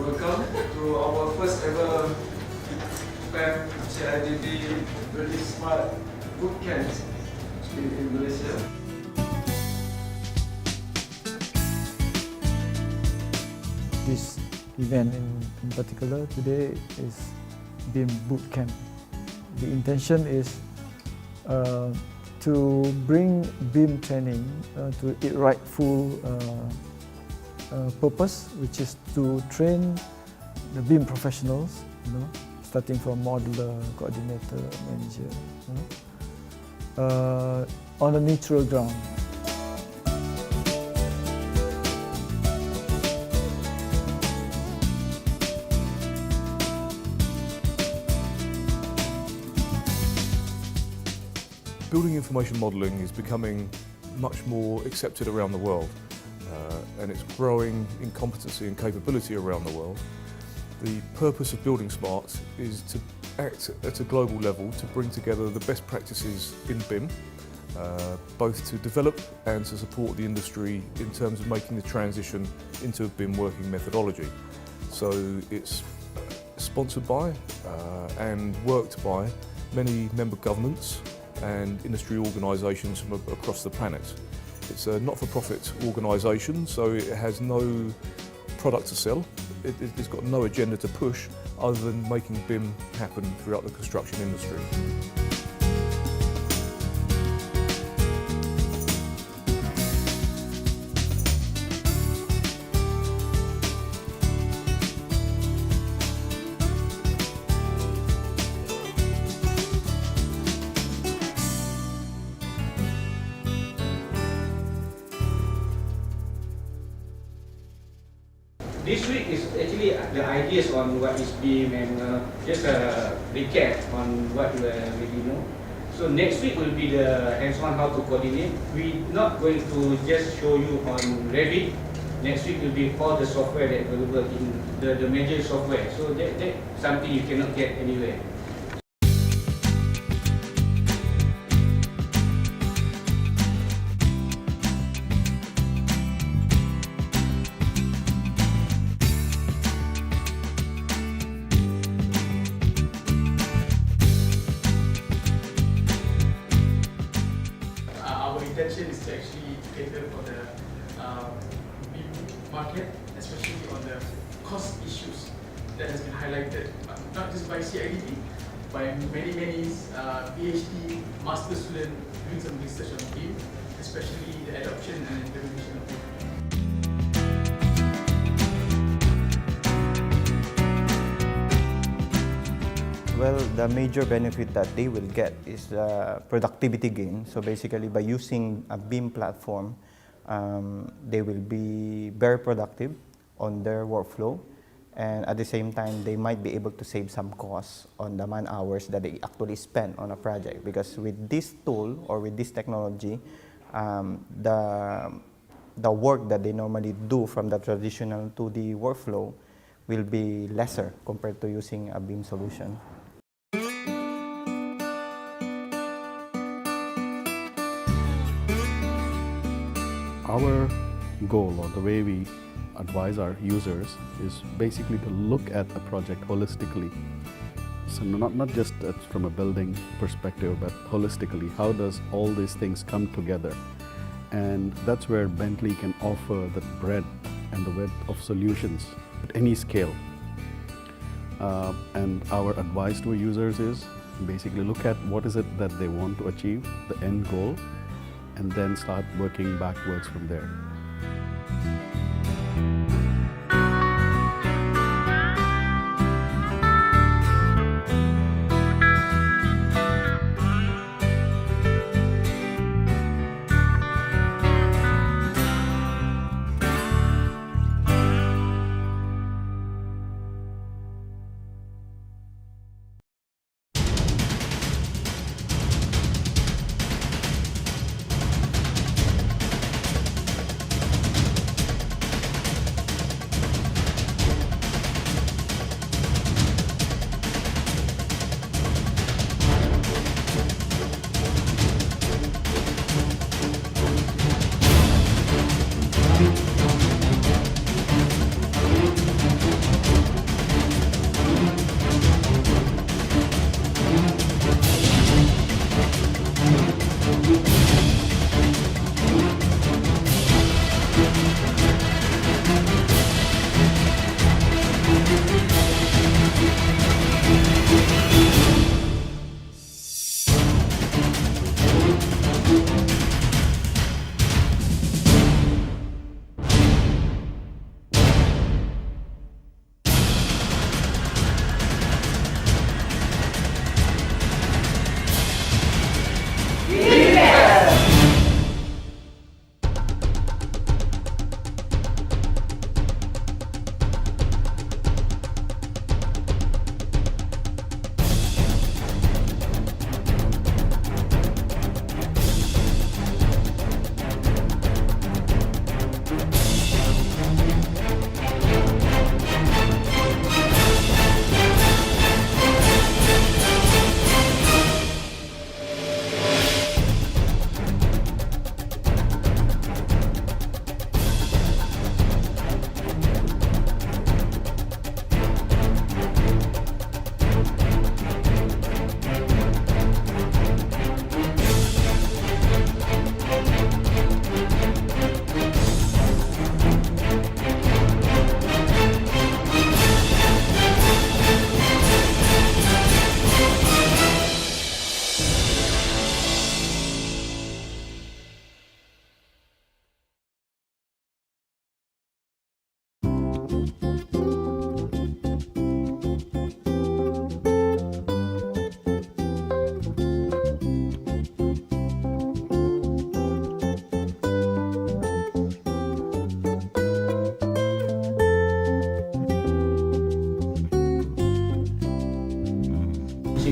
Welcome to our first ever PEM Cidb really smart boot camp in Malaysia. This event in particular today is BIM Boot Camp. The intention is to bring BIM training to its rightful purpose, which is to train the BIM professionals, starting from modeler, coordinator, manager, on a neutral ground. Building information modelling is becoming much more accepted around the world, and it's growing in competency and capability around the world. The purpose of Building Smart is to act at a global level to bring together the best practices in BIM, both to develop and to support the industry in terms of making the transition into a BIM working methodology. So it's sponsored by and worked by many member governments and industry organisations from across the planet. It's a not-for-profit organisation, so it has no product to sell. It's got no agenda to push other than making BIM happen throughout the construction industry. This week is actually the ideas on what is BIM and just a recap on what you already know. So next week will be the hands-on how to coordinate. We're not going to just show you on Revit. Next week will be all the software that available in the major software. So that's something you cannot get anywhere. Our intention is to actually cater for the BIM market, especially on the cost issues that has been highlighted, not just by Cidb, by many PhD master students doing some research on BIM, especially the adoption and implementation of BIM. Well, the major benefit that they will get is productivity gain. So basically, by using a BIM platform, they will be very productive on their workflow, and at the same time, they might be able to save some costs on the man hours that they actually spend on a project. Because with this tool or with this technology, the work that they normally do from the traditional 2D workflow will be lesser compared to using a BIM solution. Our goal, or the way we advise our users, is basically to look at a project holistically. So not just from a building perspective, but holistically, how does all these things come together? And that's where Bentley can offer the breadth and the width of solutions at any scale. And our advice to our users is basically look at what is it that they want to achieve, the end goal, and then start working backwards from there.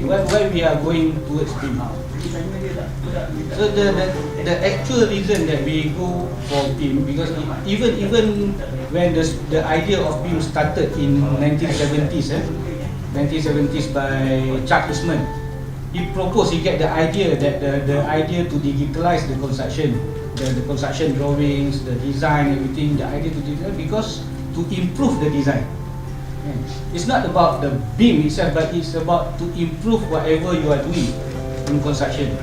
why we are going towards BIM. So the actual reason that we go for BIM, because even when the idea of BIM started in 1970s, 1970s by Chuck Eastman, he proposed, he get the idea that the idea to digitalize the construction drawings, the design, everything, the idea to digitalize because to improve the design. It's not about the BIM itself, but it's about to improve whatever you are doing in construction.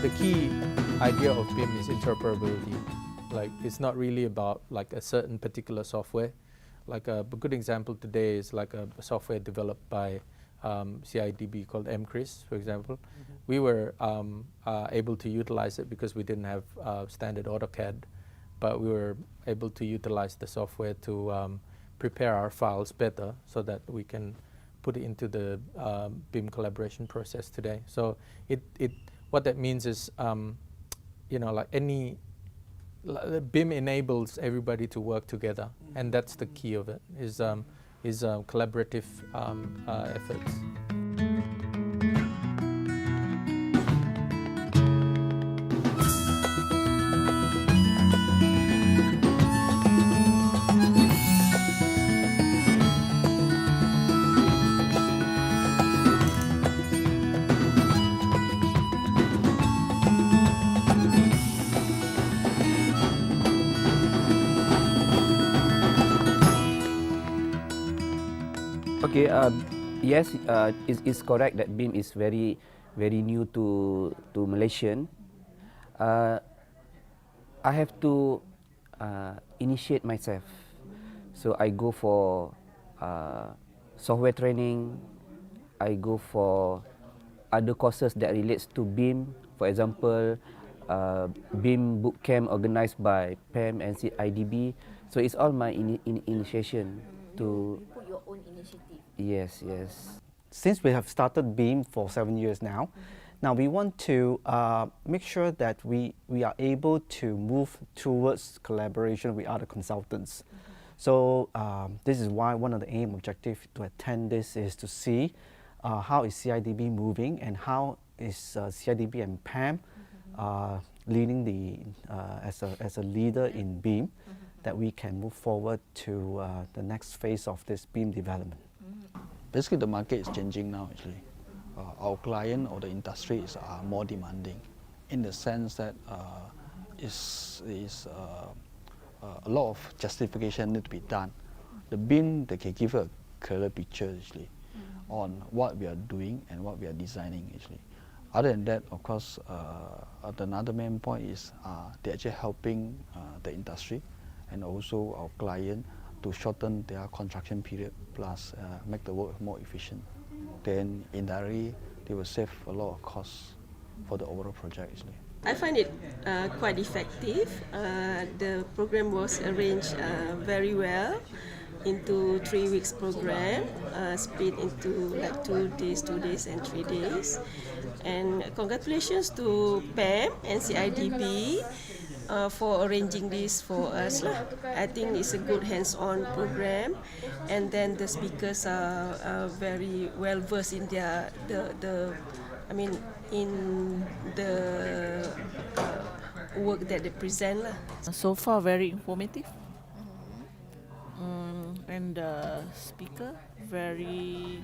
The key idea of BIM is interoperability. Like, it's not really about like a certain particular software. Like a good example today is like a software developed by Cidb called MCRIS, for example. We were able to utilize it because we didn't have standard AutoCAD, but we were able to utilize the software to prepare our files better so that we can put it into the BIM collaboration process today. So what that means is, like BIM enables everybody to work together, and that's the key of it, is collaborative efforts. Okay, yes, it's correct that BIM is very new to Malaysian. I have to initiate myself, so I go for software training. I go for other courses that relates to BIM. For example, BIM bootcamp organized by PAM and Cidb. So it's all my initiation to. You put your own initiative. Yes, yes. Since we have started BIM for 7 years now, now we want to make sure that we are able to move towards collaboration with other consultants. So this is why one of the aim objective to attend this is to see how is Cidb moving and how is Cidb and PAM leading the as a leader in BIM, that we can move forward to the next phase of this BIM development. Basically, the market is changing now. Actually, our client or the industries are more demanding, in the sense that a lot of justification need to be done. The BIM, they can give a clearer picture actually on what we are doing and what we are designing actually. Other than that, of course, another main point is they're actually helping the industry and also our client to shorten their construction period, plus make the work more efficient. Then indirectly, they will save a lot of costs for the overall project actually. I find it quite effective. The program was arranged very well into 3 weeks program, split into like 2 days, 2 days and 3 days. And congratulations to PAM and Cidb for arranging this for us. I think it's a good hands-on program, and then the speakers are very well versed in their in the work that they present. So far, very informative, and the speaker very